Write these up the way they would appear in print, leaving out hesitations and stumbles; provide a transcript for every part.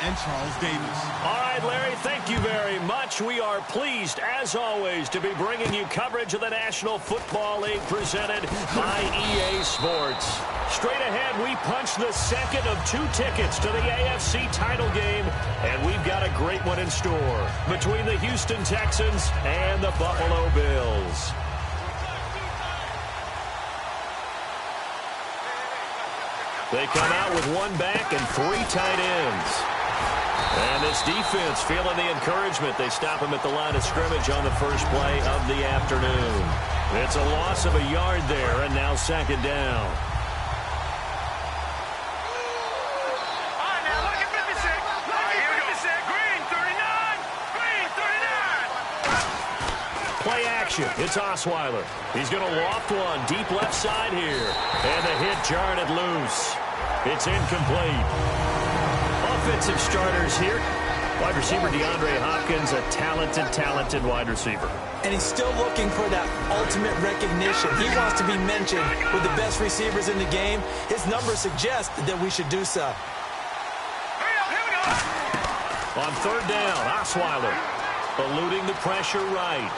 and Charles Davis. All right, Larry, thank you very much. We are pleased, as always, to be bringing you coverage of the National Football League presented by EA Sports. Straight ahead, we punch the second of 2 tickets to the AFC title game, and we've got a great one in store between the Houston Texans and the Buffalo Bills. They come out with 1 back and 3 tight ends. And this defense feeling the encouragement. They stop him at the line of scrimmage on the first play of the afternoon. It's a loss of a yard there, and now 2nd down. Play action. It's Osweiler. He's going to loft one deep left side here. And the hit jarred it loose. It's incomplete. Offensive starters here. Wide receiver DeAndre Hopkins, a talented wide receiver. And he's still looking for that ultimate recognition. He wants to be mentioned with the best receivers in the game. His numbers suggest that we should do so. On 3rd down, Osweiler eluding the pressure right.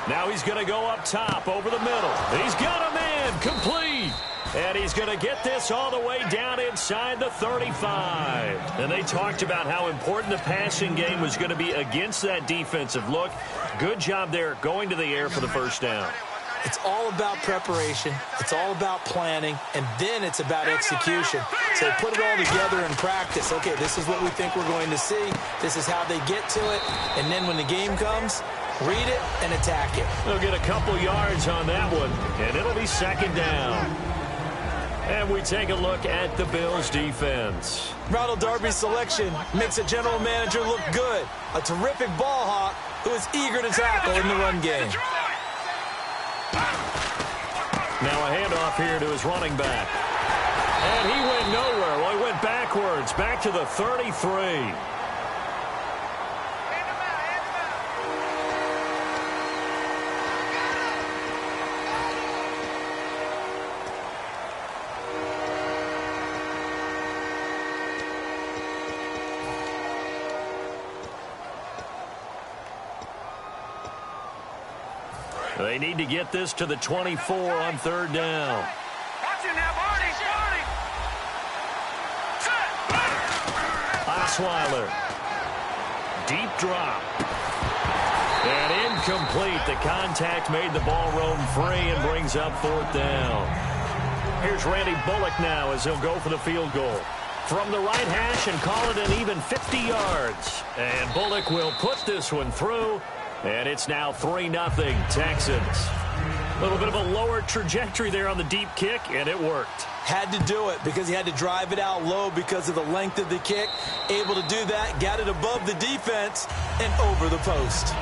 Now he's going to go up top over the middle. He's got a man complete. And he's going to get this all the way down inside the 35. And they talked about how important the passing game was going to be against that defensive look. Good job there going to the air for the 1st down. It's all about preparation. It's all about planning. And then it's about execution. So put it all together in practice. Okay, this is what we think we're going to see. This is how they get to it. And then when the game comes, read it and attack it. They'll get a couple yards on that one, and it'll be 2nd down. And we take a look at the Bills' defense. Ronald Darby's selection makes a general manager look good. A terrific ball hawk who is eager to tackle in the run game. Now a handoff here to his running back. And he went nowhere. Well, he went backwards, back to the 33. They need to get this to the 24 on 3rd down. Osweiler. Deep drop. And incomplete. The contact made the ball roam free and brings up 4th down. Here's Randy Bullock now as he'll go for the field goal. From the right hash and call it an even 50 yards. And Bullock will put this one through. And it's now 3-0 Texans. A little bit of a lower trajectory there on the deep kick, and it worked. Had to do it because he had to drive it out low because of the length of the kick. Able to do that, got it above the defense and over the post.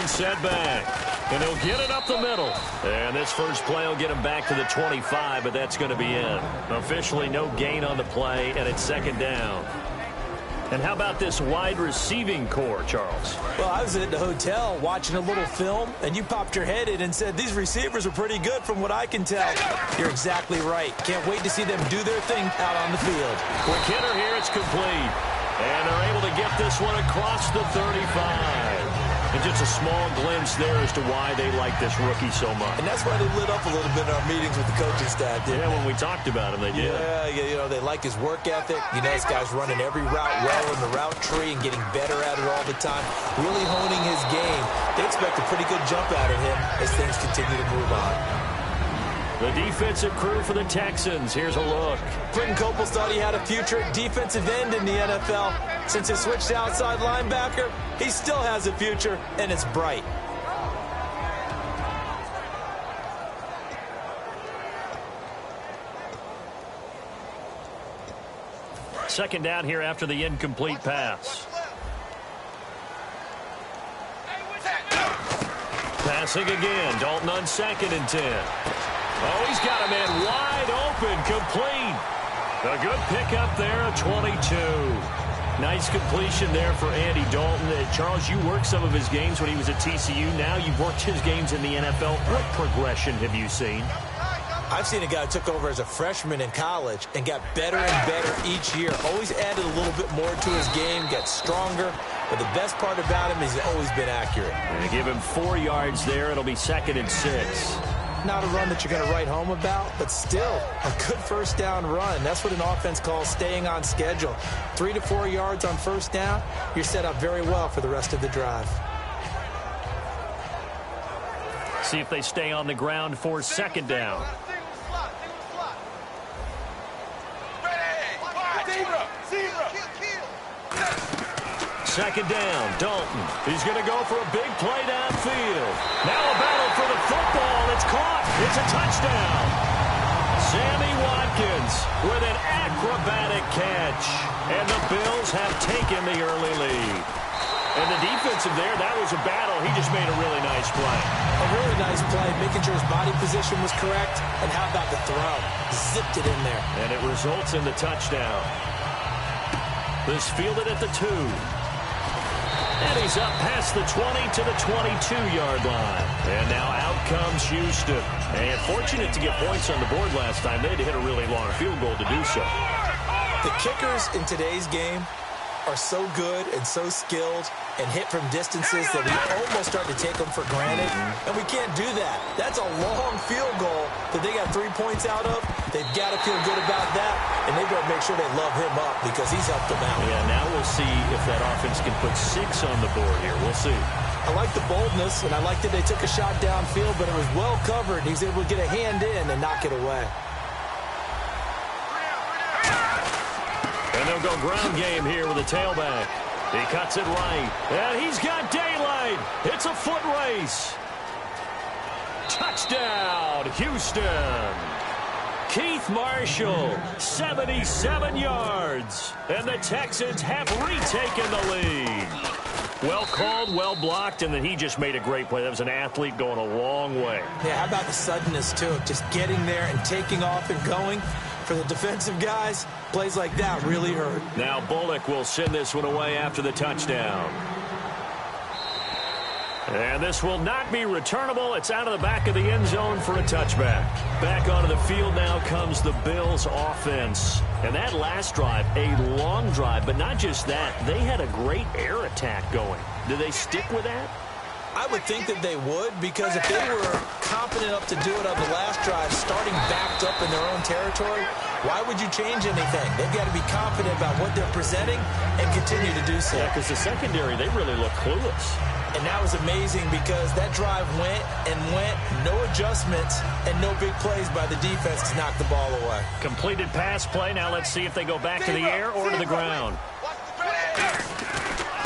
Setback, and he'll get it up the middle. And this first play will get him back to the 25, but that's going to be it. Officially no gain on the play, and it's 2nd down. And how about this wide receiving core, Charles? Well, I was at the hotel watching a little film, and you popped your head in and said, these receivers are pretty good from what I can tell. You're exactly right. Can't wait to see them do their thing out on the field. Quick hitter here, it's complete. And they're able to get this one across the 35. And just a small glimpse there as to why they like this rookie so much. And that's why they lit up a little bit in our meetings with the coaching staff, didn't they? When we talked about him, they did. Yeah, you know, they like his work ethic. You know, this guy's running every route well in the route tree and getting better at it all the time. Really honing his game. They expect a pretty good jump out of him as things continue to move on. The defensive crew for the Texans. Here's a look. Quentin Coples thought he had a future defensive end in the NFL. Since he switched to outside linebacker, he still has a future, and it's bright. Second down here after the incomplete pass. Passing again. Dalton on 2nd and 10. Oh, he's got a man wide open. Complete. A good pickup there, a 22. Nice completion there for Andy Dalton. Charles, you worked some of his games when he was at TCU. Now you've worked his games in the NFL. What progression have you seen? I've seen a guy who took over as a freshman in college and got better and better each year. Always added a little bit more to his game, got stronger. But the best part about him is he's always been accurate. And give him 4 yards there. It'll be 2nd and 6. Not a run that you're going to write home about, but still a good first down run. That's what an offense calls staying on schedule. 3 to 4 yards on first down, you're set up very well for the rest of the drive. See if they stay on the ground for 2nd down. Second down, Dalton. He's going to go for a big play downfield. Now a battle for the football. It's caught. It's a touchdown. Sammy Watkins with an acrobatic catch. And the Bills have taken the early lead. And the defensive there, that was a battle. He just made a really nice play. A really nice play, making sure his body position was correct. And how about the throw? Zipped it in there. And it results in the touchdown. This fielded at the 2. And he's up past the 20 to the 22-yard line. And now out comes Houston. And fortunate to get points on the board last time. They had to hit a really long field goal to do so. The kickers in today's game are so good and so skilled and hit from distances that we almost start to take them for granted. And we can't do that. That's a long field goal that they got 3 points out of. They've got to feel good about that, and they've got to make sure they love him up because he's helped them out. Yeah, now we'll see if that offense can put 6 on the board here. We'll see. I like the boldness, and I like that they took a shot downfield, but it was well covered. He was able to get a hand in and knock it away. And they'll go ground game here with a tailback. He cuts it right. And he's got daylight. It's a foot race. Touchdown, Houston. Keith Marshall, 77 yards. And the Texans have retaken the lead. Well called, well blocked, and then he just made a great play. That was an athlete going a long way. Yeah, how about the suddenness, too? Just getting there and taking off and going. For the defensive guys, plays like that really hurt. Now Bullock will send this one away after the touchdown. And this will not be returnable. It's out of the back of the end zone for a touchback. Back onto the field now comes the Bills offense. And that last drive, a long drive, but not just that. They had a great air attack going. Did they stick with that? I would think that they would, because if they were confident enough to do it on the last drive, starting backed up in their own territory, why would you change anything? They've got to be confident about what they're presenting and continue to do so. Yeah, because the secondary, they really look clueless. And that was amazing because that drive went and went, no adjustments, and no big plays by the defense to knock the ball away. Completed pass play. Now let's see if they go back to the air or to the ground.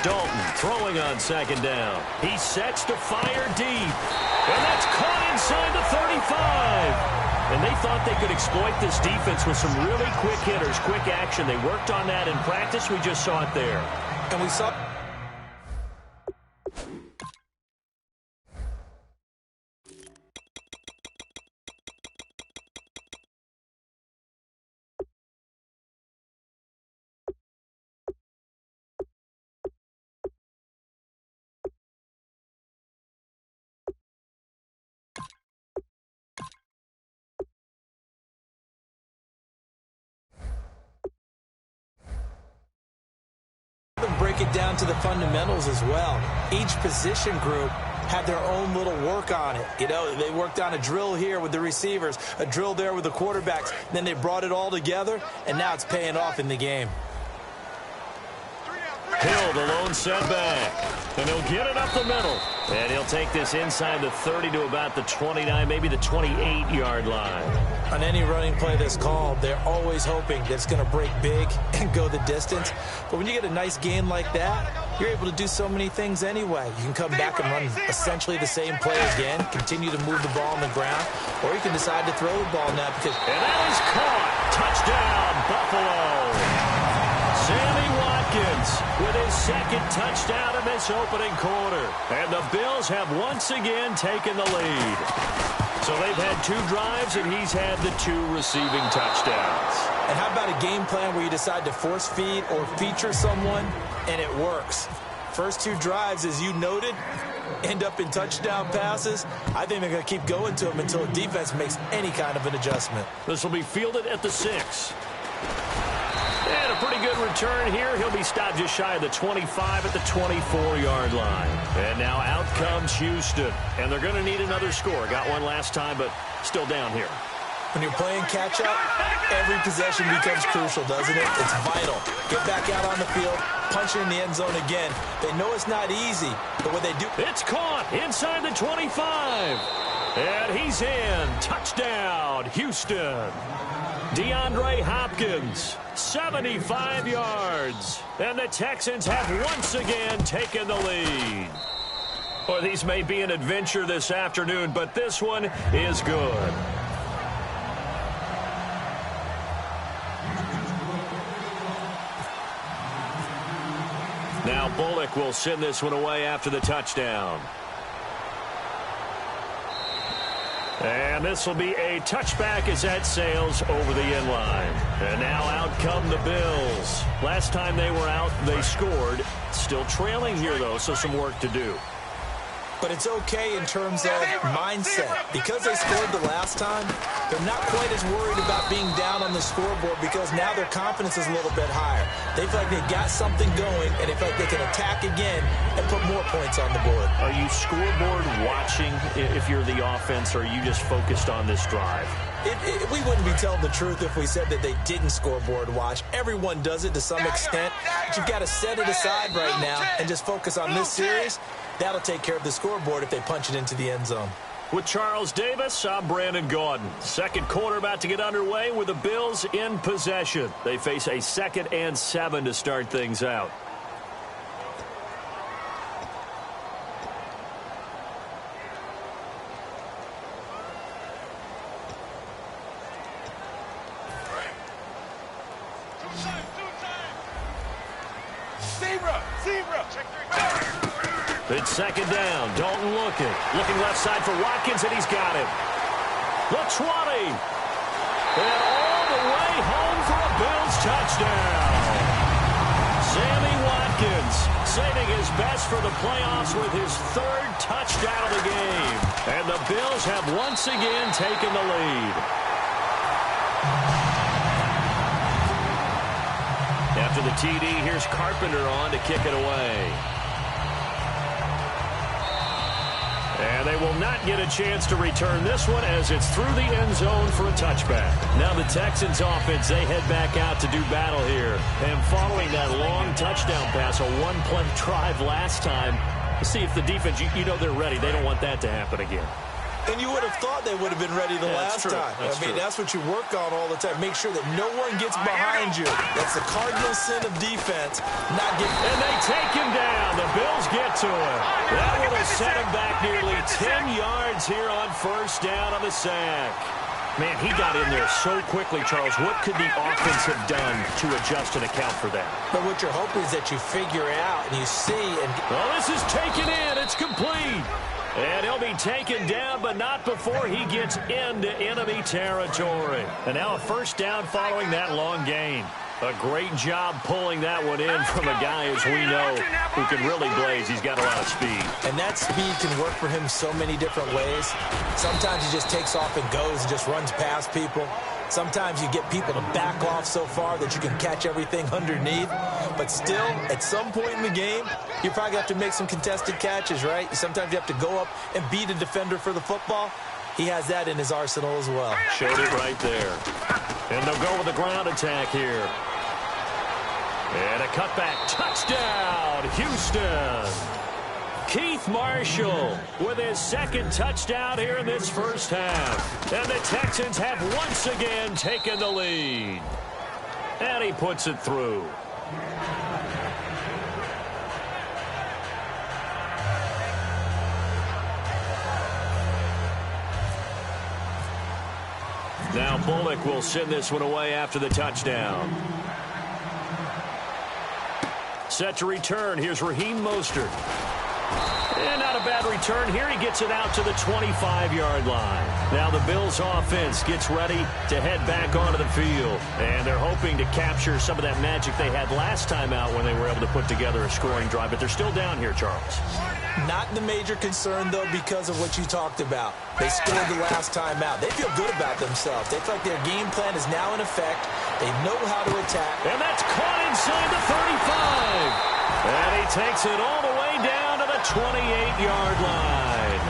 Dalton throwing on 2nd down. He sets to fire deep. And that's caught inside the 35. And they thought they could exploit this defense with some really quick hitters, quick action. They worked on that in practice. We just saw it there. And we saw... break it down to the fundamentals as well. Each position group had their own little work on it. You know, they worked on a drill here with the receivers, a drill there with the quarterbacks. Then they brought it all together, and now it's paying off in the game. Hill, the lone setback. And he'll get it up the middle. And he'll take this inside the 30 to about the 29, maybe the 28-yard line. On any running play that's called, they're always hoping that it's going to break big and go the distance. But when you get a nice game like that, you're able to do so many things anyway. You can come back and run essentially the same play again, continue to move the ball on the ground, or you can decide to throw the ball now because... And that is caught. Touchdown, Buffalo. Sammy Watkins with his second touchdown in this opening quarter. And the Bills have once again taken the lead. So they've had 2 drives, and he's had the 2 receiving touchdowns. And how about a game plan where you decide to force feed or feature someone, and it works? First 2 drives, as you noted, end up in touchdown passes. I think they're going to keep going to them until the defense makes any kind of an adjustment. This will be fielded at the 6. And a pretty good return here. He'll be stopped just shy of the 25 at the 24-yard line. And now out comes Houston. And they're going to need another score. Got one last time, but still down here. When you're playing catch-up, every possession becomes crucial, doesn't it? It's vital. Get back out on the field, punch it in the end zone again. They know it's not easy, but what they do... It's caught inside the 25. And he's in. Touchdown, Houston. DeAndre Hopkins, 75 yards. And the Texans have once again taken the lead. Well, these may be an adventure this afternoon, but this one is good. Now Bullock will send this one away after the touchdown. And this will be a touchback as that sails over the end line. And now out come the Bills. Last time they were out, they scored. Still trailing here, though, so some work to do. But it's okay in terms of mindset. Because they scored the last time, they're not quite as worried about being down on the scoreboard because now their confidence is a little bit higher. They feel like they got something going, and they feel like they can attack again and put more points on the board. Are you scoreboard watching if you're the offense, or are you just focused on this drive? We wouldn't be telling the truth if we said that they didn't scoreboard watch. Everyone does it to some extent, but you've got to set it aside right now and just focus on this series. That'll take care of the scoreboard if they punch it into the end zone. With Charles Davis, I'm Brandon Gaudin. Second quarter about to get underway with the Bills in possession. They face a 2nd and 7 to start things out. It's 2nd down. Dalton looking left side for Watkins, and he's got him. The 20. And all the way home for a Bills touchdown. Sammy Watkins saving his best for the playoffs with his 3rd touchdown of the game. And the Bills have once again taken the lead. After the TD, here's Carpenter on to kick it away. And they will not get a chance to return this one as it's through the end zone for a touchback. Now the Texans offense, they head back out to do battle here. And following that long touchdown pass, a 1-play drive last time, let's see if the defense, you know they're ready. They don't want that to happen again. And you would have thought they would have been ready the last time. That's what you work on all the time. Make sure that no one gets behind you. That's the cardinal sin of defense. And they take him down. The Bills get to him. That would have set him back nearly 10 yards here on 1st down on the sack. Man, he got in there so quickly, Charles. What could the offense have done to adjust and account for that? But what you're hoping is that you figure it out and you see. Well, this is taken in. It's complete. And he'll be taken down, but not before he gets into enemy territory. And now a 1st down following that long gain. A great job pulling that one in from a guy, as we know, who can really blaze. He's got a lot of speed. And that speed can work for him so many different ways. Sometimes he just takes off and goes and just runs past people. Sometimes you get people to back off so far that you can catch everything underneath. But still, at some point in the game, you probably have to make some contested catches, right? Sometimes you have to go up and beat a defender for the football. He has that in his arsenal as well. Showed it right there. And they'll go with the ground attack here. And a cutback. Touchdown, Houston. Keith Marshall with his 2nd touchdown here in this 1st half. And the Texans have once again taken the lead. And he puts it through. Now Bullock will send this one away after the touchdown. Set to return. Here's Raheem Mostert. And not a bad return here. He gets it out to the 25-yard line. Now the Bills offense gets ready to head back onto the field. And they're hoping to capture some of that magic they had last time out when they were able to put together a scoring drive. But they're still down here, Charles. Not the major concern, though, because of what you talked about. They scored the last time out. They feel good about themselves. They feel like their game plan is now in effect. They know how to attack. And that's caught inside the 35. And he takes it all the way down to the 28-yard line.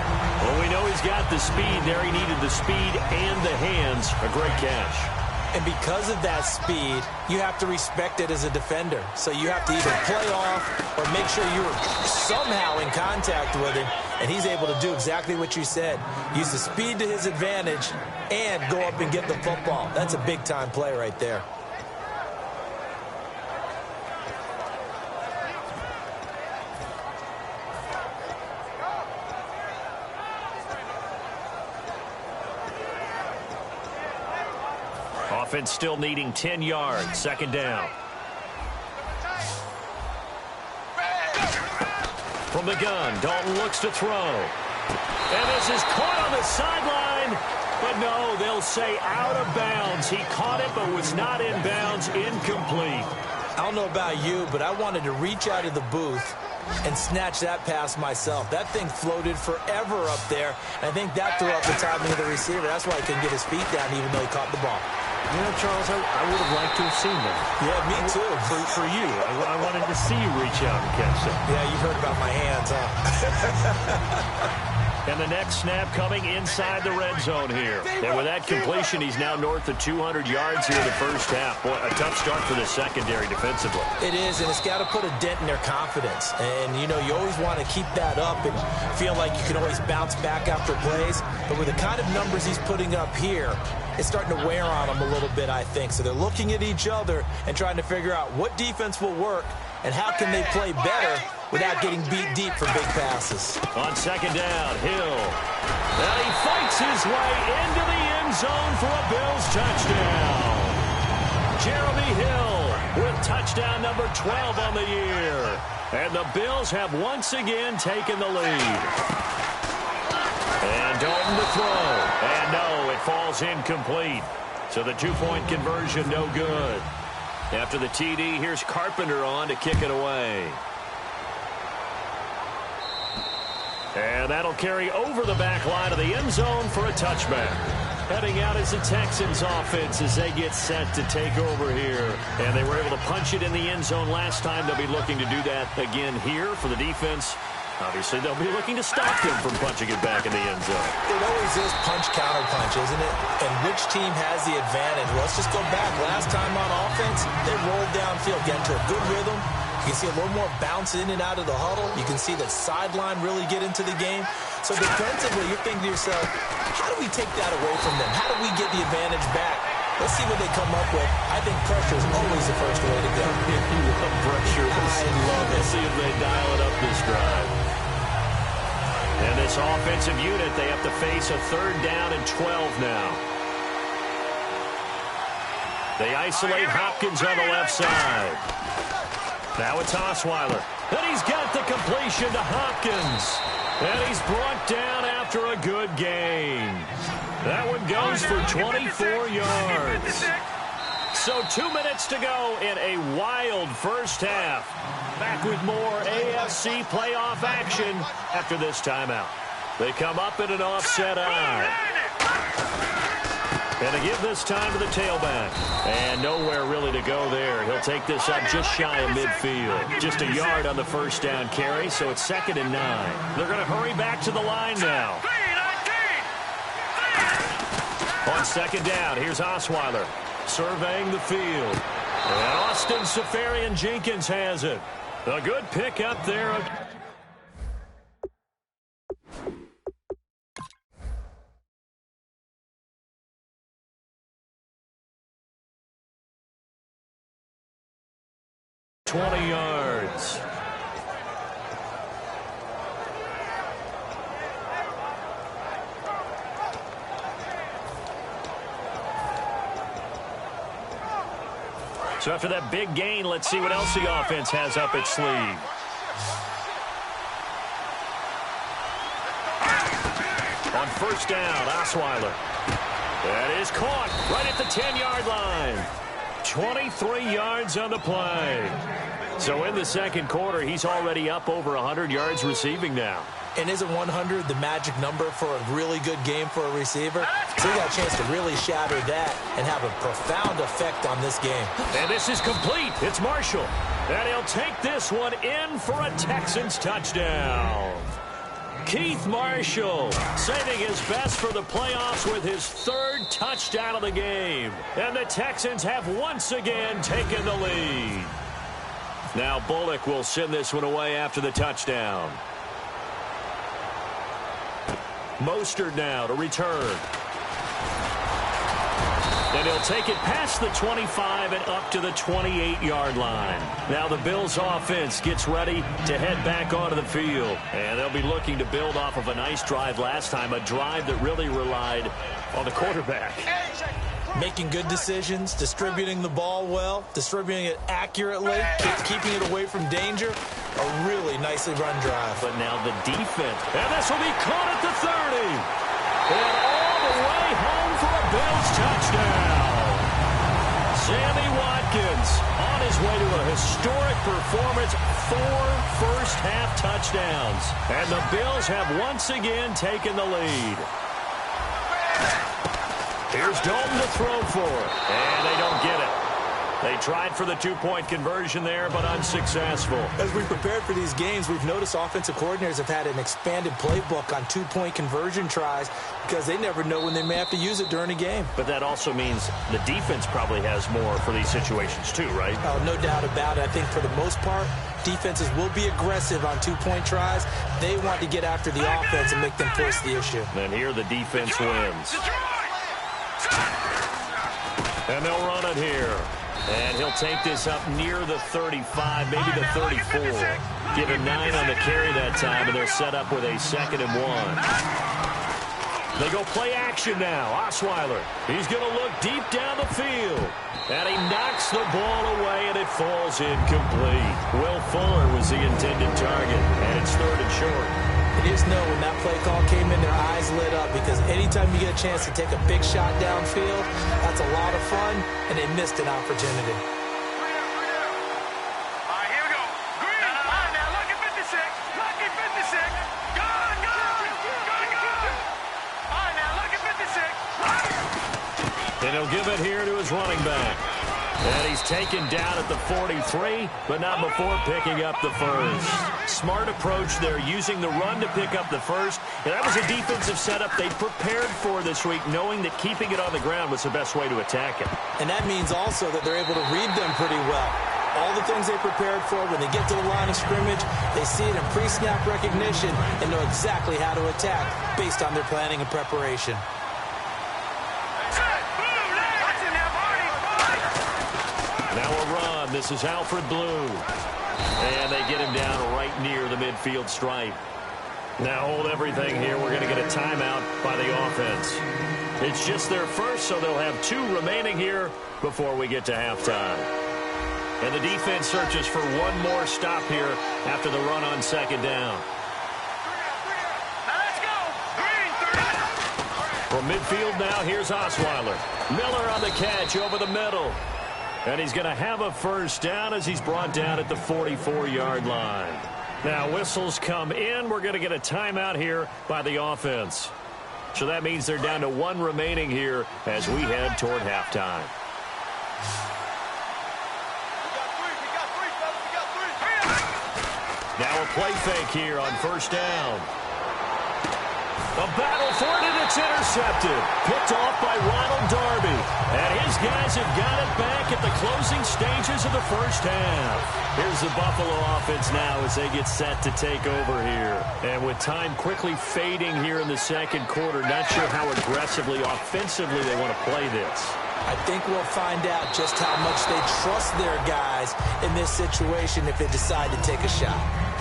Well, we know he's got the speed there. He needed the speed and the hands. A great catch. And because of that speed, you have to respect it as a defender. So you have to either play off or make sure you're somehow in contact with him. And he's able to do exactly what you said. Use the speed to his advantage and go up and get the football. That's a big-time play right there. Offense still needing 10 yards. Second down. From the gun, Dalton looks to throw. And this is caught on the sideline. But no, they'll say out of bounds. He caught it but was not in bounds. Incomplete. I don't know about you, but I wanted to reach out of the booth and snatch that pass myself. That thing floated forever up there. I think that threw up the timing of the receiver. That's why he couldn't get his feet down even though he caught the ball. You know, Charles, I would have liked to have seen that. Yeah, me too. For you. I wanted to see you reach out and catch that. Yeah, you've heard about my hands, huh? And the next snap coming inside the red zone here. And with that completion, he's now north of 200 yards here in the first half. Boy, a tough start for the secondary defensively. It is, and it's got to put a dent in their confidence. And, you know, you always want to keep that up and feel like you can always bounce back after plays. But with the kind of numbers he's putting up here, it's starting to wear on them a little bit, I think. So they're looking at each other and trying to figure out what defense will work and how can they play better without getting beat deep for big passes. On second down, Hill. And he fights his way into the end zone for a Bills touchdown. Jeremy Hill with touchdown number 12 on the year. And the Bills have once again taken the lead. And Dalton to throw. And no, it falls incomplete. So the two-point conversion no good. After the TD, here's Carpenter on to kick it away. And that'll carry over the back line of the end zone for a touchback. Heading out is the Texans offense as they get set to take over here. And they were able to punch it in the end zone last time. They'll be looking to do that again here for the defense. Obviously, they'll be looking to stop them from punching it back in the end zone. It always is punch-counter-punch, isn't it? And which team has the advantage? Well, let's just go back. Last time on offense, they rolled downfield, get into a good rhythm. You can see a little more bounce in and out of the huddle. You can see the sideline really get into the game. So defensively, you're thinking to yourself, how do we take that away from them? How do we get the advantage back? Let's see what they come up with. I think pressure is always the first way to go. You love pressure. I love it. Let's see if they dial it up this drive. And this offensive unit, they have to face a third down and 12 now. They isolate Hopkins on the left side. Now it's Osweiler. And he's got the completion to Hopkins. And he's brought down after a good gain. That one goes for 24 yards. So 2 minutes to go in a wild first half. Back with more AFC playoff action after this timeout. They come up in an offset eye. And they give this time to the tailback. And nowhere really to go there. He'll take this up just shy of midfield. Just a yard on the first down carry, so it's 2nd and 9. They're going to hurry back to the line now. On second down, here's Osweiler surveying the field. And Austin Safarian-Jenkins has it. A good pick up there. ...20 yards. So after that big gain, let's see what else the offense has up its sleeve. On first down, Osweiler. That is caught right at the 10-yard line. 23 yards on the play. So in the second quarter, he's already up over 100 yards receiving now. And isn't 100 the magic number for a really good game for a receiver? So he got a chance to really shatter that and have a profound effect on this game. And this is complete. It's Marshall. And he'll take this one in for a Texans touchdown. Keith Marshall saving his best for the playoffs with his third touchdown of the game. And the Texans have once again taken the lead. Now Bullock will send this one away after the touchdown. Mostert now to return. And he'll take it past the 25 and up to the 28-yard line. Now the Bills offense gets ready to head back onto the field. And they'll be looking to build off of a nice drive last time, a drive that really relied on the quarterback. Making good decisions, distributing the ball well, distributing it accurately, keeping it away from danger. A really nicely run drive. But now the defense. And this will be caught at the 30. And all the way home for a Bills touchdown. Sammy Watkins on his way to a historic performance. 4 first-half touchdowns. And the Bills have once again taken the lead. Here's Dalton to throw for it. And they don't get it. They tried for the two-point conversion there, but unsuccessful. As we prepared for these games, we've noticed offensive coordinators have had an expanded playbook on two-point conversion tries because they never know when they may have to use it during a game. But that also means the defense probably has more for these situations too, right? Oh, no doubt about it. I think for the most part, defenses will be aggressive on two-point tries. They want to get after the offense and make them force the issue. And here the defense wins. And they'll run it here. And he'll take this up near the 35, maybe the 34. Give him 9 on the carry that time, and they're set up with a 2nd and 1. They go play action now. Osweiler, he's going to look deep down the field. And he knocks the ball away, and it falls incomplete. Will Fuller was the intended target, and it's 3rd and short. You just know when that play call came in, their eyes lit up because anytime you get a chance to take a big shot downfield, that's a lot of fun, and they missed an opportunity. All right, here we go. Green. All right, now look at 56. Look at 56. Gone. All right, now look at 56. And he'll give it here to his running back. And he's taken down at the 43, but not before picking up the first. Smart approach there, using the run to pick up the first. And that was a defensive setup they prepared for this week, knowing that keeping it on the ground was the best way to attack it. And that means also that they're able to read them pretty well. All the things they prepared for, when they get to the line of scrimmage, they see it in pre-snap recognition and know exactly how to attack based on their planning and preparation. Now a run. This is Alfred Blue. And they get him down right near the midfield stripe. Now hold everything here. We're going to get a timeout by the offense. It's just their first, so they'll have 2 remaining here before we get to halftime. And the defense searches for one more stop here after the run on 2nd down. From midfield now, here's Osweiler. Miller on the catch over the middle. And he's going to have a first down as he's brought down at the 44-yard line. Now whistles come in. We're going to get a timeout here by the offense. So that means they're down to 1 remaining here as we head toward halftime. Now a play fake here on first down. A battle for it, and it's intercepted. Picked off by Ronald Darby. And his guys have got it back at the closing stages of the first half. Here's the Buffalo offense now as they get set to take over here. And with time quickly fading here in the second quarter, not sure how aggressively, offensively they want to play this. I think we'll find out just how much they trust their guys in this situation if they decide to take a shot.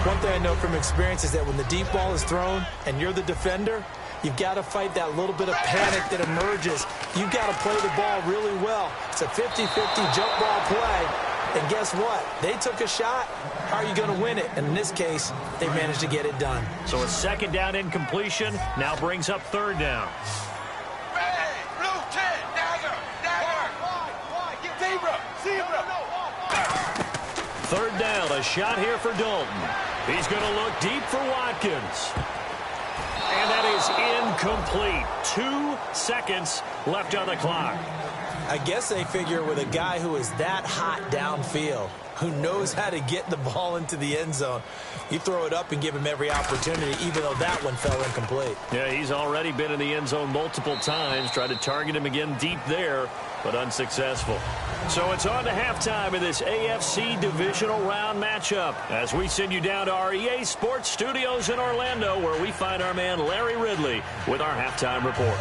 One thing I know from experience is that when the deep ball is thrown and you're the defender, You've got to fight that little bit of panic that emerges. You've got to play the ball really well. It's a 50-50 jump ball play. And guess what? They took a shot. How are you going to win it? And in this case, they managed to get it done. So a second down incompletion now brings up third down. Third down, a shot here for Dalton. He's going to look deep for Watkins. And that is incomplete. 2 seconds left on the clock. I guess they figure with a guy who is that hot downfield, who knows how to get the ball into the end zone, you throw it up and give him every opportunity, even though that one fell incomplete. Yeah, he's already been in the end zone multiple times. Tried to target him again deep there, but unsuccessful. So it's on to halftime in this AFC divisional round matchup as we send you down to our EA Sports Studios in Orlando, where we find our man Larry Ridley with our halftime report.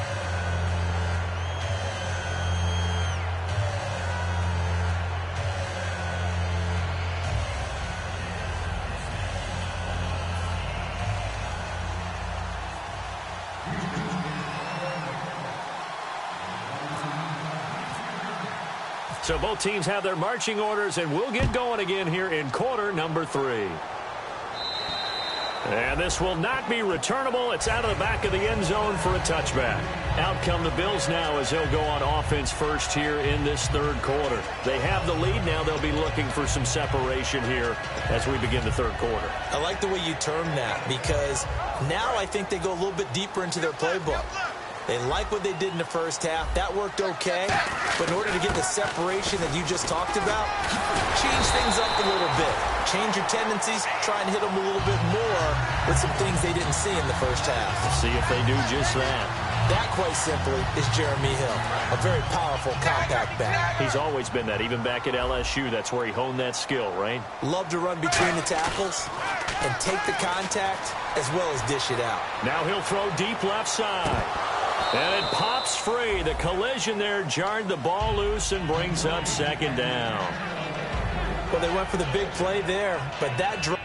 So both teams have their marching orders, and we'll get going again here in quarter number 3. And this will not be returnable. It's out of the back of the end zone for a touchback. Out come the Bills now as they'll go on offense first here in this third quarter. They have the lead now. They'll be looking for some separation here as we begin the third quarter. I like the way you term that, because now I think they go a little bit deeper into their playbook. They like what they did in the first half. That worked okay. But in order to get the separation that you just talked about, change things up a little bit. Change your tendencies. Try and hit them a little bit more with some things they didn't see in the first half. See if they do just that. That, quite simply, is Jeremy Hill. A very powerful, compact back. He's always been that. Even back at LSU, that's where he honed that skill, right? Love to run between the tackles and take the contact as well as dish it out. Now he'll throw deep left side. And it pops free. The collision there jarred the ball loose and brings up second down. Well, they went for the big play there, but that drive.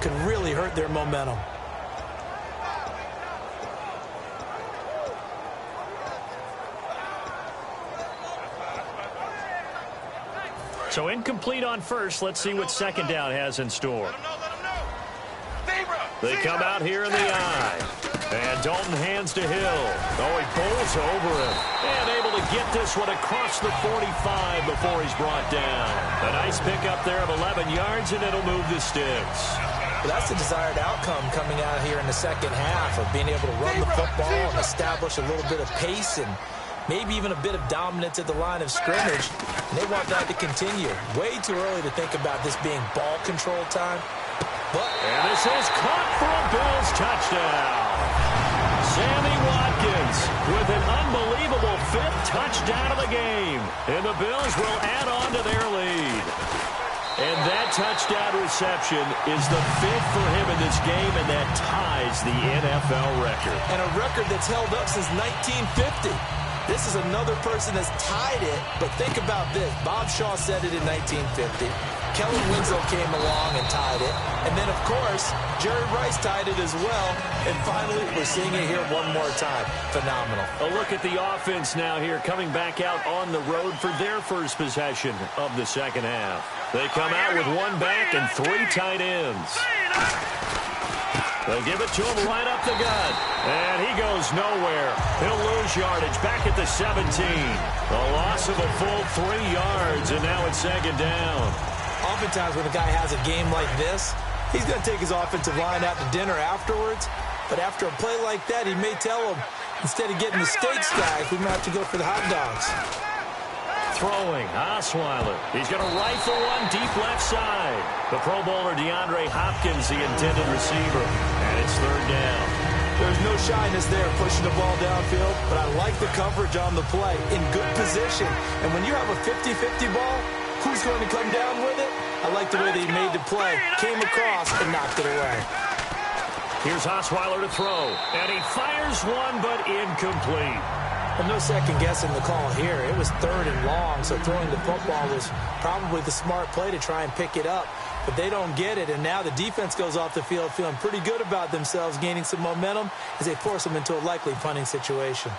Could really hurt their momentum. So incomplete on first. Let's see what second down has in store. They come out here in the eye. And Dalton hands to Hill. Oh, he bowls over him. And able to get this one across the 45 before he's brought down. A nice pickup there of 11 yards, and it'll move the sticks. Well, that's the desired outcome coming out here in the second half, of being able to run the football and establish a little bit of pace and maybe even a bit of dominance at the line of scrimmage. And they want that to continue. Way too early to think about this being ball control time. And this is caught for a Bills touchdown. Sammy Watkins with an unbelievable 5th touchdown of the game. And the Bills will add on to their lead. And that touchdown reception is the 5th for him in this game, and that ties the NFL record. And a record that's held up since 1950. This is another person that's tied it, but think about this. Bob Shaw said it in 1950. Kellen Winslow came along and tied it. And then, of course, Jerry Rice tied it as well. And finally, we're seeing it here one more time. Phenomenal. A look at the offense now here, coming back out on the road for their first possession of the second half. They come out with 1 back and 3 tight ends. They'll give it to him right up the gut. And he goes nowhere. He'll lose yardage back at the 17. A loss of a full 3 yards, and now it's second down. Oftentimes when a guy has a game like this, he's going to take his offensive line out to dinner afterwards. But after a play like that, he may tell him, instead of getting the steaks, guys, we might have to go for the hot dogs. Throwing, Osweiler. He's going to rifle one deep left side. The Pro Bowler DeAndre Hopkins, the intended receiver. And it's third down. There's no shyness there pushing the ball downfield, but I like the coverage on the play. In good position. And when you have a 50-50 ball, who's going to come down with it? I like the way they made the play, came across, and knocked it away. Here's Osweiler to throw, and he fires one, but incomplete. Well, no second guessing the call here. It was 3rd and long, so throwing the football was probably the smart play to try and pick it up. But they don't get it, and now the defense goes off the field feeling pretty good about themselves, gaining some momentum as they force them into a likely punting situation.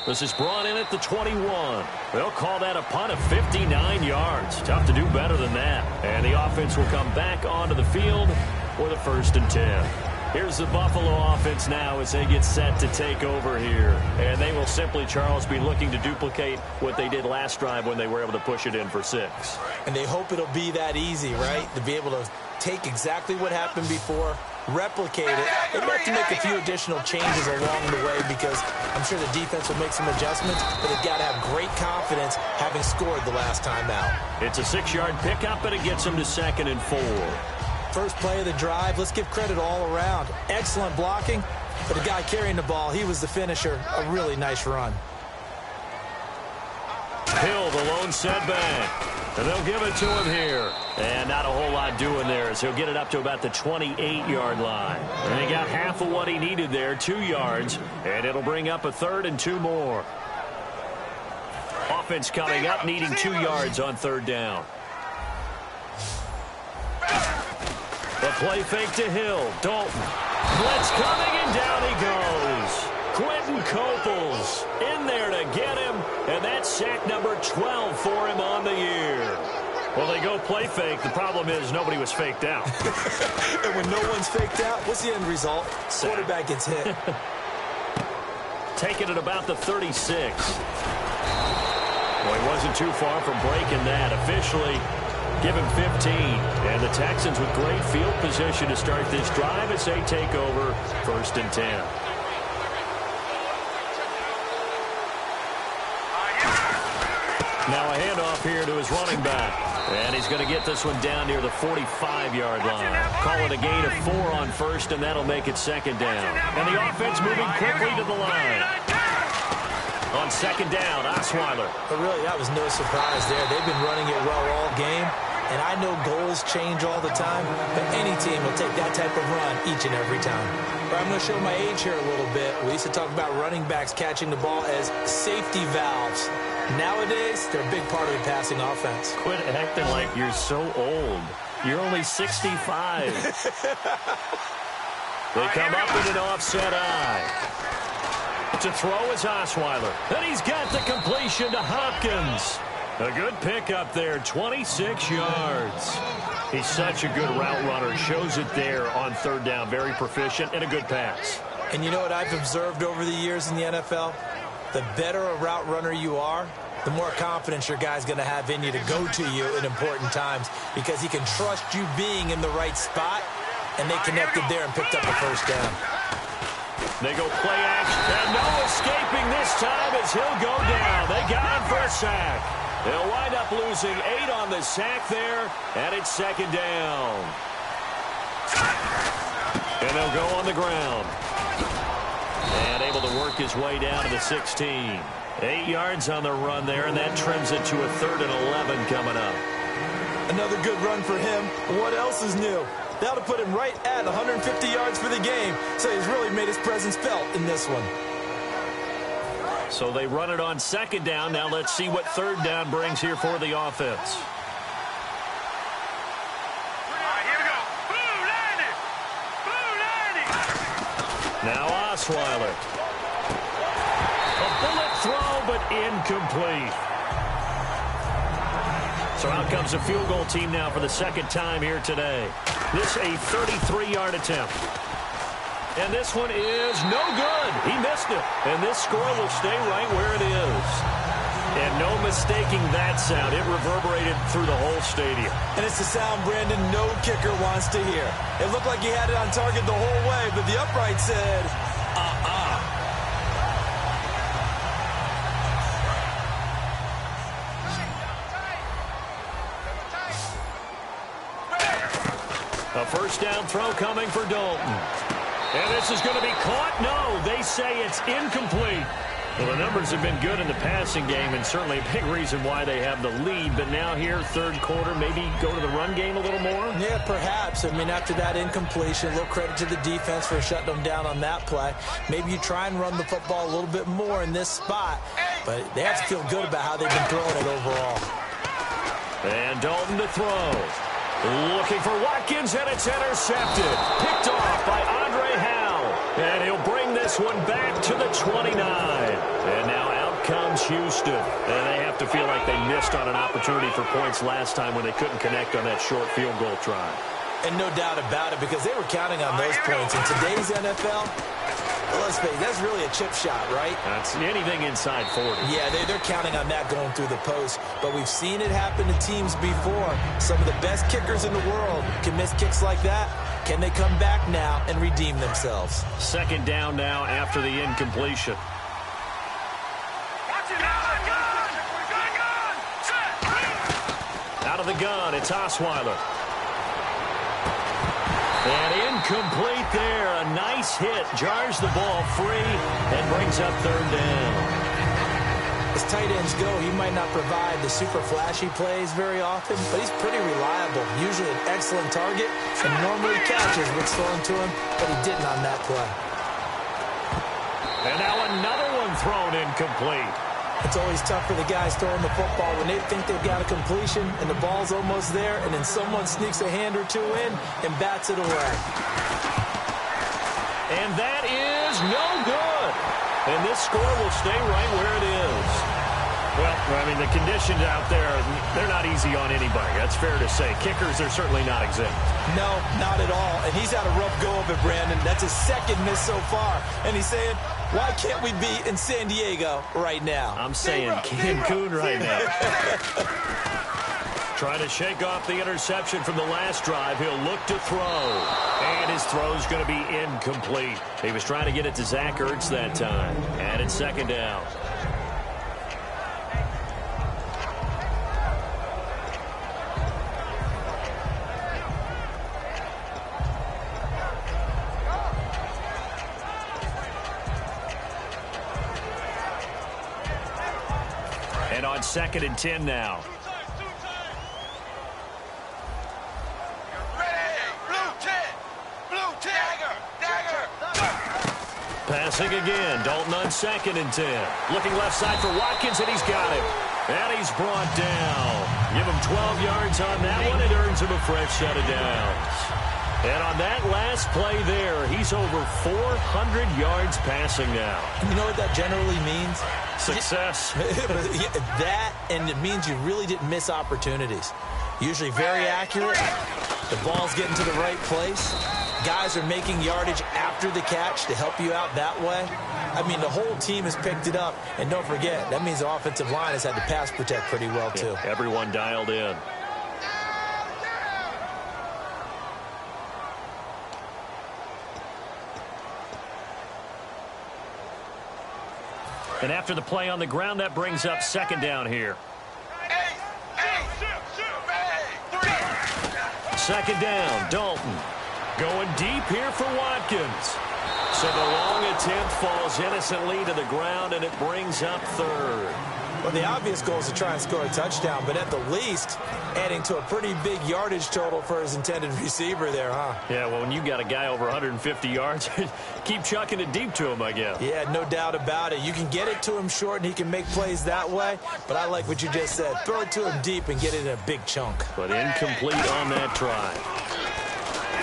This is brought in at the 21. They'll call that a punt of 59 yards. Tough to do better than that. And the offense will come back onto the field for the 1st and 10. Here's the Buffalo offense now as they get set to take over here. And they will simply, Charles, be looking to duplicate what they did last drive when they were able to push it in for 6. And they hope it'll be that easy, right? To be able to take exactly what happened before, replicate it. They'd have to make a few additional changes along the way because I'm sure the defense will make some adjustments, but they've got to have great confidence having scored the last time out. It's a 6-yard pickup, and it gets them to 2nd and 4. First play of the drive, let's give credit all around. Excellent blocking, but the guy carrying the ball, he was the finisher. A really nice run. Hill, the lone setback. And they'll give it to him here. And not a whole lot doing there as he'll get it up to about the 28-yard line. And he got half of what he needed there, 2 yards. And it'll bring up a 3rd and 2 more. Offense coming up, needing 2 yards on 3rd down. The play fake to Hill. Dalton. Blitz coming, and down he goes. Quentin Coples in there to get him, and that's sack number 12 for him on the year. Well, they go play fake. The problem is nobody was faked out. And when no one's faked out, what's the end result? Quarterback gets hit. Taking it about the 36. Well, he wasn't too far from breaking that. Officially, give him 15. And the Texans with great field position to start this drive as they take over 1st and 10. Now a handoff here to his running back. And he's going to get this one down near the 45-yard line. Call it a gain of 4 on 1st, and that'll make it 2nd down. And the offense moving quickly to the line. On 2nd down, Osweiler. But really, that was no surprise there. They've been running it well all game. And I know goals change all the time, but any team will take that type of run each and every time. But I'm going to show my age here a little bit. We used to talk about running backs catching the ball as safety valves. Nowadays, they're a big part of the passing offense. Quit acting like you're so old. You're only 65. They come up in an offset eye. To throw is Osweiler. And he's got the completion to Hopkins. A good pickup there, 26 yards. He's such a good route runner. Shows it there on 3rd down. Very proficient and a good pass. And you know what I've observed over the years in the NFL? The better a route runner you are, the more confidence your guy's going to have in you to go to you in important times because he can trust you being in the right spot, and they connected there and picked up the 1st down. They go play action, and no escaping this time as he'll go down. They got him for a sack. They'll wind up losing 8 on the sack there, and it's 2nd down. And they'll go on the ground. And able to work his way down to the 16. 8 yards on the run there, and that trims it to a 3rd and 11 coming up. Another good run for him. What else is new? That'll put him right at 150 yards for the game, so he's really made his presence felt in this one. So they run it on 2nd down. Now let's see what 3rd down brings here for the offense. Here we go. Blue 90. Blue 90. Now Osweiler. A bullet throw, but incomplete. So out comes a field goal team now for the 2nd time here today. This a 33-yard attempt. And this one is no good. He missed it. And this score will stay right where it is. And no mistaking that sound. It reverberated through the whole stadium. And it's the sound, Brandon, no kicker wants to hear. It looked like he had it on target the whole way, but the upright said, first down throw coming for Dalton. And this is going to be caught. No, they say it's incomplete. Well, the numbers have been good in the passing game, and certainly a big reason why they have the lead. But now here, third quarter, maybe go to the run game a little more? Yeah, perhaps. I mean, after that incompletion, a little credit to the defense for shutting them down on that play. Maybe you try and run the football a little bit more in this spot. But they have to feel good about how they've been throwing it overall. And Dalton to throw. Looking for Watkins, and it's intercepted. Picked off by Andre Howell. And he'll bring this one back to the 29. And now out comes Houston. And they have to feel like they missed on an opportunity for points last time when they couldn't connect on that short field goal try. And no doubt about it, because they were counting on those points. In today's NFL, well, let's face it, that's really a chip shot, right? That's anything inside 40. Yeah, they're counting on that going through the post. But we've seen it happen to teams before. Some of the best kickers in the world can miss kicks like that. Can they come back now and redeem themselves? Second down now after the incompletion. Watch it now. Gun. Set. Out of the gun, it's Osweiler. And incomplete there. A nice hit. Jars the ball free and brings up third down. As tight ends go, he might not provide the super flashy plays very often, but he's pretty reliable. Usually an excellent target, and normally catches what's thrown to him, but he didn't on that play. And now another one thrown incomplete. It's always tough for the guys throwing the football when they think they've got a completion and the ball's almost there, and then someone sneaks a hand or two in and bats it away. And that is no good. And this score will stay right where it is. Well, I mean, the conditions out there, they're not easy on anybody. That's fair to say. Kickers are certainly not exempt. No, not at all. And he's had a rough go of it, Brandon. That's his second miss so far. And he's saying, why can't we be in San Diego right now? I'm saying Cancun right now. Trying to shake off the interception from the last drive. He'll look to throw. And his throw's going to be incomplete. He was trying to get it to Zach Ertz that time. And it's second down. And on 2nd and 10 now. Passing again. Dalton on 2nd and 10. Looking left side for Watkins, and he's got him. And he's brought down. Give him 12 yards on that one. It earns him a fresh set of downs. And on that last play there, he's over 400 yards passing now. You know what that generally means? Success. That, and it means you really didn't miss opportunities. Usually very accurate. The ball's getting to the right place. Guys are making yardage after the catch to help you out that way. I mean, the whole team has picked it up. And don't forget, that means the offensive line has had to pass protect pretty well, too. Yeah, everyone dialed in. And after the play on the ground, that brings up second down here. Second down, Dalton. Going deep here for Watkins. So the long attempt falls innocently to the ground, and it brings up third. Well, the obvious goal is to try and score a touchdown, but at the least, adding to a pretty big yardage total for his intended receiver there, huh? Yeah, well, when you got a guy over 150 yards, keep chucking it deep to him, I guess. Yeah, no doubt about it. You can get it to him short, and he can make plays that way, but I like what you just said. Throw it to him deep and get it in a big chunk. But incomplete on that try.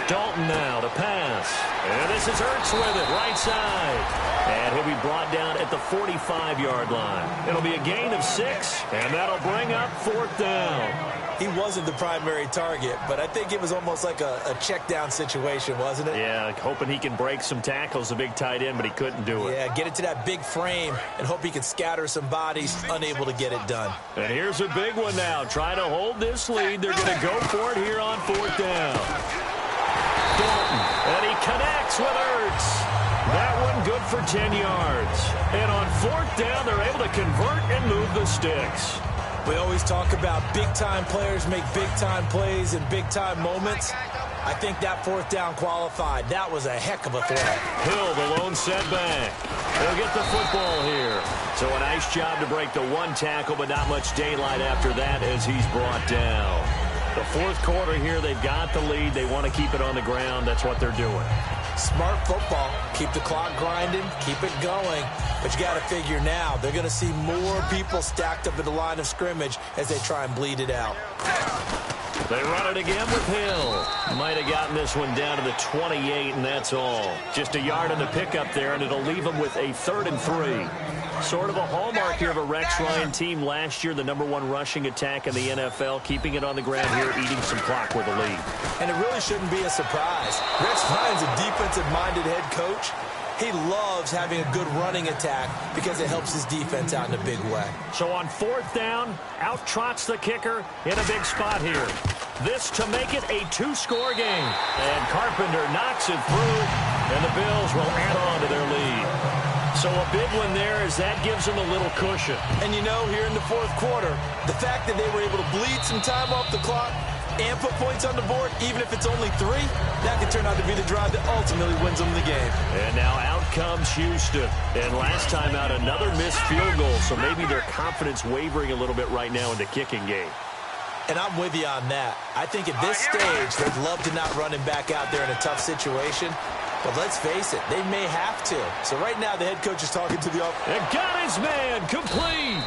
Dalton now to pass. And this is Ertz with it, right side. And he'll be brought down at the 45-yard line. It'll be a gain of 6, and that'll bring up 4th down. He wasn't the primary target, but I think it was almost like a check down situation, wasn't it? Yeah, hoping he can break some tackles, a big tight end, but he couldn't do it. Yeah, get it to that big frame and hope he can scatter some bodies, unable to get it done. And here's a big one now. Trying to hold this lead. They're going to go for it here on 4th down. Dalton, and he connects with Ertz. That one good for 10 yards. And on 4th down, they're able to convert and move the sticks. We always talk about big-time players make big-time plays in big-time moments. I think that fourth down qualified. That was a heck of a throw. Hill, the lone setback. He'll get the football here. So a nice job to break the one tackle, but not much daylight after that as he's brought down. The fourth quarter here, they've got the lead. They want to keep it on the ground. That's what they're doing. Smart football. Keep the clock grinding. Keep it going. But you got to figure now, they're going to see more people stacked up at the line of scrimmage as they try and bleed it out. They run it again with Hill. Might have gotten this one down to the 28, and that's all. Just a yard on the pickup there, and it'll leave them with a 3rd and 3. Sort of a hallmark here of a Rex Ryan team last year, the #1 rushing attack in the NFL, keeping it on the ground here, eating some clock with a lead. And it really shouldn't be a surprise. Rex Ryan's a defensive-minded head coach. He loves having a good running attack because it helps his defense out in a big way. So on 4th down, out trots the kicker in a big spot here. This to make it a 2-score game. And Carpenter knocks it through, and the Bills will add on to their lead. So a big one there as that gives them a little cushion. And you know, here in the fourth quarter, the fact that they were able to bleed some time off the clock and put points on the board, even if it's only 3, that could turn out to be the drive that ultimately wins them the game. And now out comes Houston. And last time out, another missed field goal, so maybe their confidence wavering a little bit right now in the kicking game. And I'm with you on that. I think at this stage, they'd love to not run him back out there in a tough situation. But let's face it, they may have to. So right now, the head coach is talking to the offense. And got his man complete.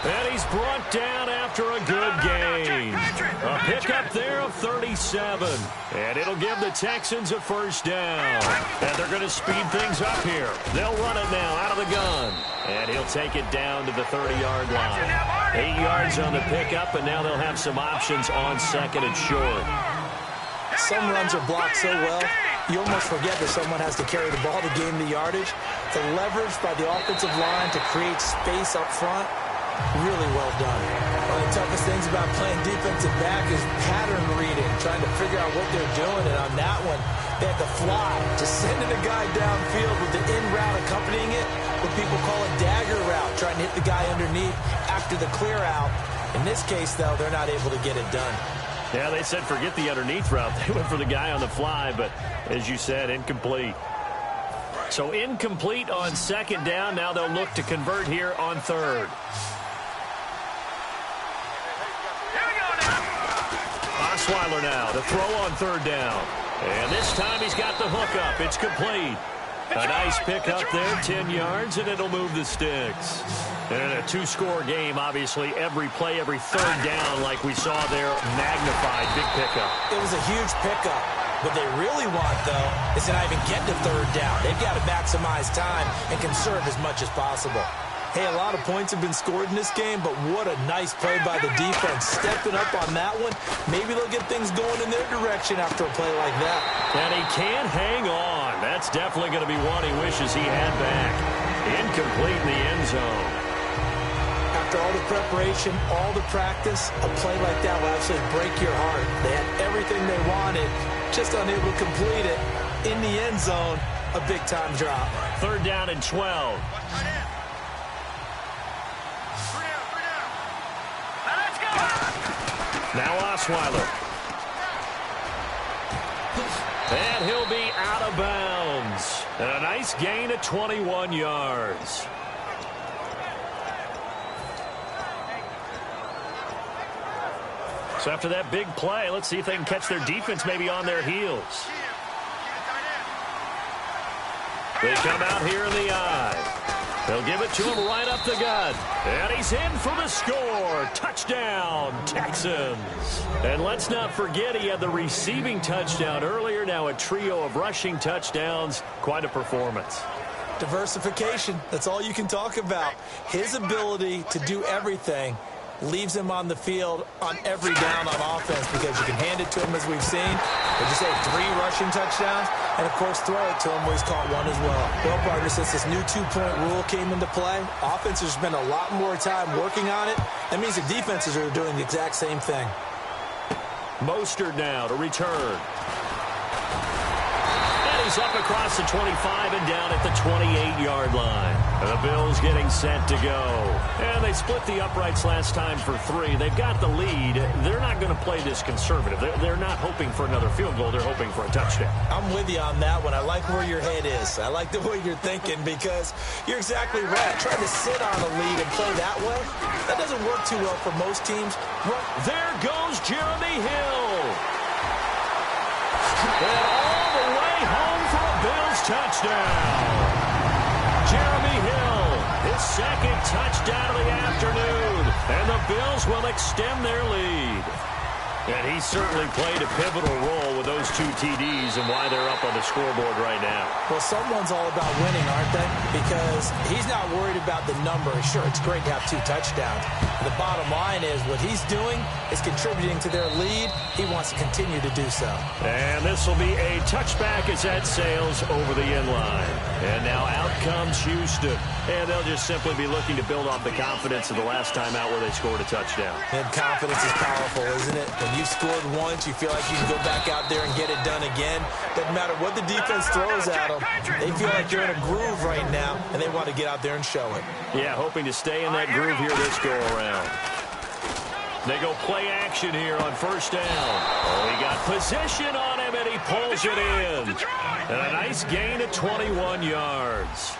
And he's brought down after a good game. A pickup there of 37. And it'll give the Texans a 1st down. And they're going to speed things up here. They'll run it now out of the gun. And he'll take it down to the 30-yard line. 8 yards on the pickup, and now they'll have some options on 2nd and short. Some runs are blocked so well, you almost forget that someone has to carry the ball to gain the yardage. The leverage by the offensive line to create space up front, really well done. One of the toughest things about playing defensive back is pattern reading, trying to figure out what they're doing. And on that one, they had to fly, just sending a guy downfield with the in route accompanying it, what people call a dagger route, trying to hit the guy underneath after the clear out. In this case, though, they're not able to get it done. Yeah, they said forget the underneath route. They went for the guy on the fly, but as you said, incomplete. So incomplete on 2nd down. Now they'll look to convert here on 3rd. Osweiler now to throw on 3rd down. And this time he's got the hook up. It's complete. A nice pickup there, 10 yards, and it'll move the sticks. And a 2-score game, obviously, every play, every 3rd down, like we saw there, magnified, big pickup. It was a huge pickup. What they really want, though, is to not even get to 3rd down. They've got to maximize time and conserve as much as possible. Hey, a lot of points have been scored in this game, but what a nice play by the defense. Stepping up on that one, maybe they'll get things going in their direction after a play like that. And he can't hang on. That's definitely going to be one he wishes he had back. Incomplete in the end zone. After all the preparation, all the practice, a play like that will absolutely break your heart. They had everything they wanted, just unable to complete it. In the end zone, a big-time drop. 3rd down and 12. Now Osweiler. And he'll be out of bounds. And a nice gain of 21 yards. So after that big play, let's see if they can catch their defense maybe on their heels. They come out here in the eye. They'll give it to him right up the gut. And he's in for the score. Touchdown, Texans. And let's not forget he had the receiving touchdown earlier. Now a trio of rushing touchdowns. Quite a performance. Diversification. That's all you can talk about. His ability to do everything leaves him on the field on every down on offense because you can hand it to him as we've seen. Would you say 3 rushing touchdowns? And, of course, throw it to him where he's caught 1 as well. Well, partner, since this new 2-point rule came into play, offenses spend a lot more time working on it. That means the defenses are doing the exact same thing. Mostert now to return. And he He's up across the 25 and down at the 28-yard line. And the Bills getting set to go. And they split the uprights last time for 3. They've got the lead. They're not going to play this conservative. They're not hoping for another field goal. They're hoping for a touchdown. I'm with you on that one. I like where your head is. I like the way you're thinking because you're exactly right. Trying to sit on a lead and play that way, that doesn't work too well for most teams. There goes Jeremy Hill. And all the way home for a Bills touchdown. Jeremy Hill, his second touchdown of the afternoon. And the Bills will extend their lead. And he certainly played a pivotal role with those 2 TDs and why they're up on the scoreboard right now. Well, someone's all about winning, aren't they? Because he's not worried about the number. Sure, it's great to have 2 touchdowns. The bottom line is what he's doing is contributing to their lead. He wants to continue to do so. And this will be a touchback as that sails over the end line. And now out comes Houston. And they'll just simply be looking to build off the confidence of the last time out where they scored a touchdown. And confidence is powerful, isn't it? When you've scored once, you feel like you can go back out there and get it done again. Doesn't matter what the defense throws at them. They feel like you're in a groove right now, and they want to get out there and show it. Yeah, hoping to stay in that groove here this go-around. They go play action here on first down. Oh, he got position on him, and he pulls it in. And a nice gain of 21 yards.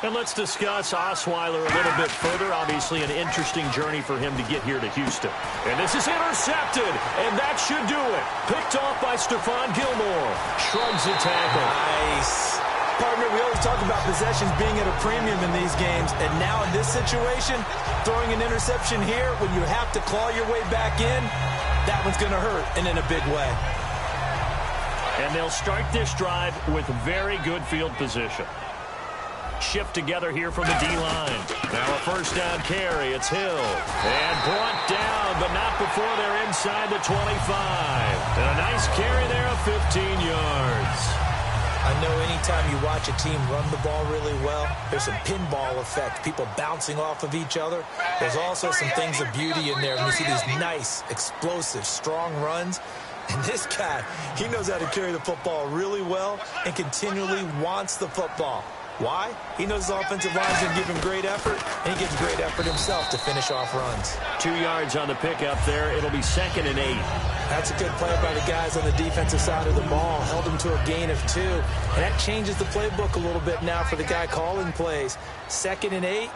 And let's discuss Osweiler a little bit further. Obviously, an interesting journey for him to get here to Houston. And this is intercepted, and that should do it. Picked off by Stephon Gilmore. Shrugs the tackle. Nice. Partner, we always talk about possessions being at a premium in these games. And now in this situation, throwing an interception here when you have to claw your way back in, that one's going to hurt, and in a big way. And they'll start this drive with very good field position. Shift together here from the D-line. Now a first down carry. It's Hill. And brought down, but not before they're inside the 25. And a nice carry there of 15 yards. I know anytime you watch a team run the ball really well, there's some pinball effect, people bouncing off of each other. There's also some things of beauty in there when you see these nice, explosive, strong runs. And this guy, he knows how to carry the football really well and continually wants the football. Why? He knows his offensive line is going to give him great effort, and he gives great effort himself to finish off runs. 2 yards on the pickup there. It'll be 2nd and 8. That's a good play by the guys on the defensive side of the ball. Held him to a gain of 2. And that changes the playbook a little bit now for the guy calling plays. 2nd and 8.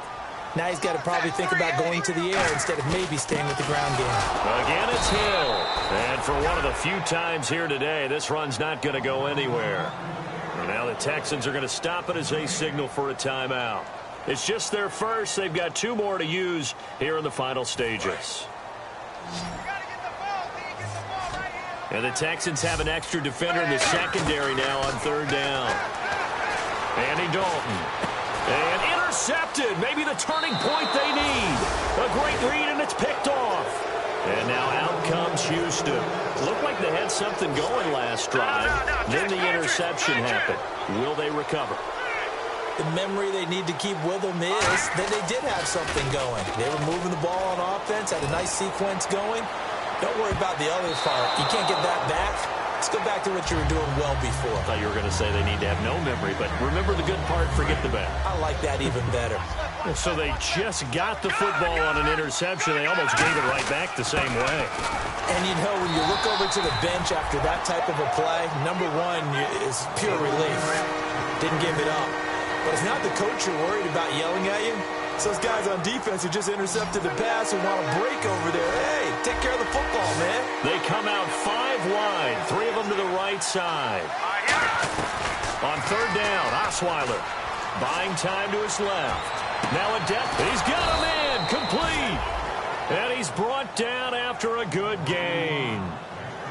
Now he's got to probably think about going to the air instead of maybe staying with the ground game. Again, it's Hill. And for one of the few times here today, this run's not going to go anywhere. Now the Texans are going to stop it as they signal for a timeout. It's just their first. They've got 2 more to use here in the final stages. And the Texans have an extra defender in the secondary now on 3rd down. Andy Dalton. And intercepted. Maybe the turning point they need. A great read, and it's picked off. And now out comes Houston. Looked like they had something going last drive. Then the interception happened. Will they recover? The memory they need to keep with them is that they did have something going. They were moving the ball on offense, had a nice sequence going. Don't worry about the other part. You can't get that back. Let's go back to what you were doing well before. I thought you were going to say they need to have no memory, but remember the good part, forget the bad. I like that even better. So they just got the football on an interception. They almost gave it right back the same way. And you know, when you look over to the bench after that type of a play, number one is pure relief. Didn't give it up. But it's not the coach you're worried about yelling at you. It's those guys on defense who just intercepted the pass and want to break over there. Hey, take care of the football, man. They come out 5 wide, 3 of them to the right side. On 3rd down, Osweiler buying time to his left. Now a depth. He's got him in. Complete. And he's brought down after a good gain.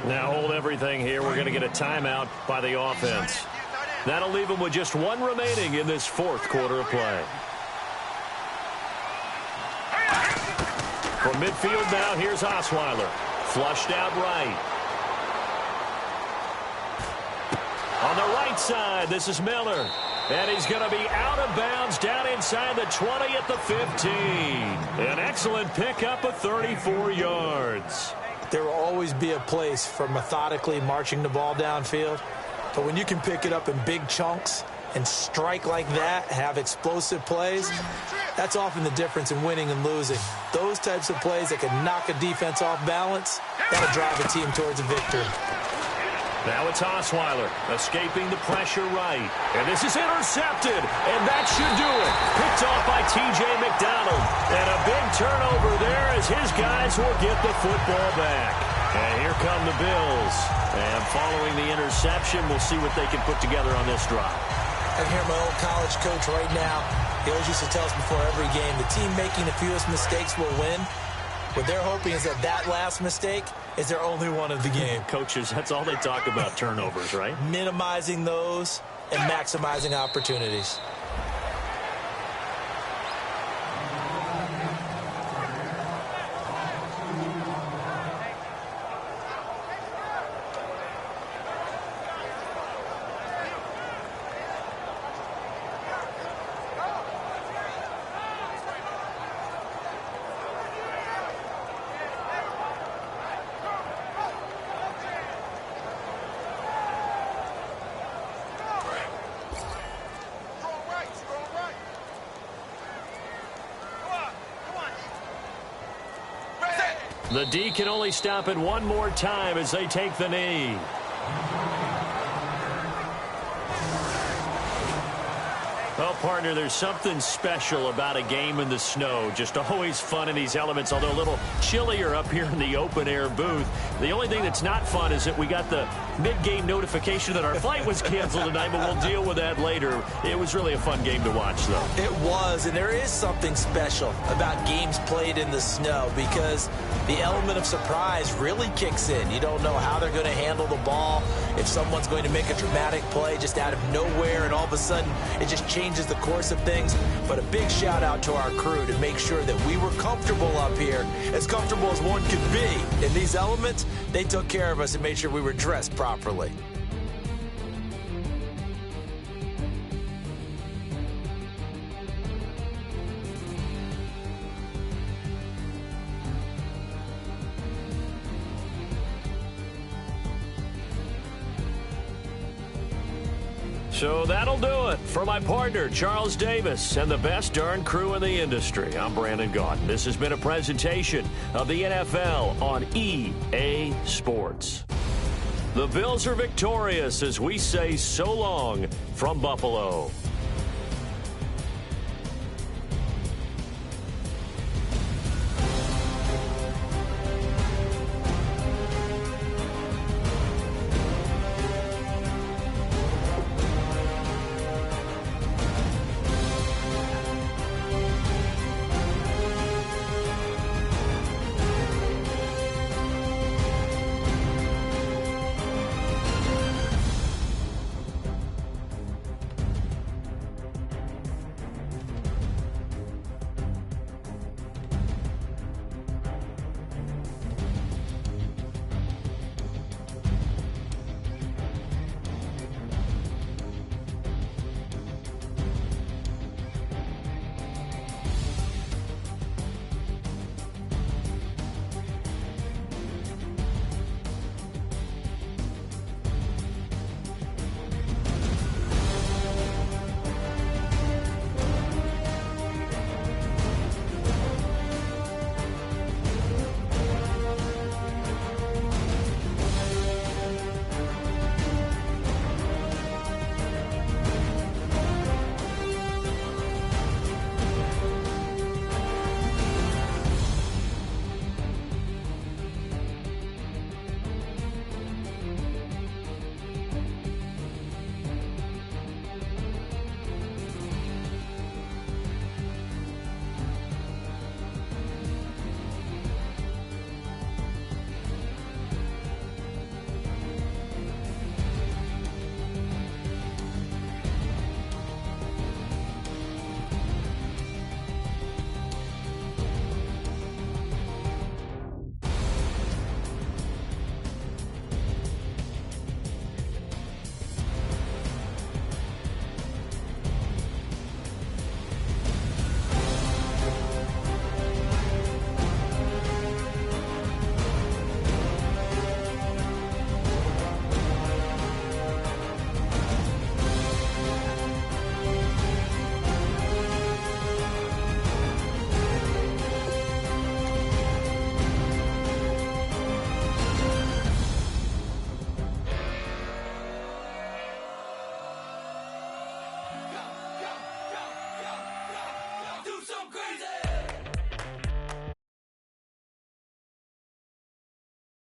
Now hold everything here. We're going to get a timeout by the offense. That'll leave him with just 1 remaining in this 4th quarter of play. From midfield now, here's Osweiler. Flushed out right. On the right side, this is Miller. And he's going to be out of bounds down inside the 20 at the 15. An excellent pickup of 34 yards. There will always be a place for methodically marching the ball downfield. But when you can pick it up in big chunks and strike like that, have explosive plays, that's often the difference in winning and losing. Those types of plays that can knock a defense off balance, that'll drive a team towards a victory. Now it's Osweiler escaping the pressure right. And this is intercepted, and that should do it. Picked off by T.J. McDonald. And a big turnover there as his guys will get the football back. And here come the Bills. And following the interception, we'll see what they can put together on this drive. I can hear my old college coach right now. He always used to tell us before every game, the team making the fewest mistakes will win. What they're hoping is that that last mistake is their only one of the game. Coaches, that's all they talk about, turnovers, right? Minimizing those and maximizing opportunities. The D can only stop it one more time as they take the knee. Well, partner, there's something special about a game in the snow. Just always fun in these elements, although a little chillier up here in the open-air booth. The only thing that's not fun is that we got the mid-game notification that our flight was canceled tonight, but we'll deal with that later. It was really a fun game to watch, though. It was, and there is something special about games played in the snow because the element of surprise really kicks in. You don't know how they're going to handle the ball, if someone's going to make a dramatic play just out of nowhere, and all of a sudden it just changes the course of things. But a big shout out to our crew to make sure that we were comfortable up here, as comfortable as one could be. In these elements, they took care of us and made sure we were dressed properly. So that'll do it for my partner, Charles Davis, and the best darn crew in the industry. I'm Brandon Gaudin. This has been a presentation of the NFL on EA Sports. The Bills are victorious as we say so long from Buffalo.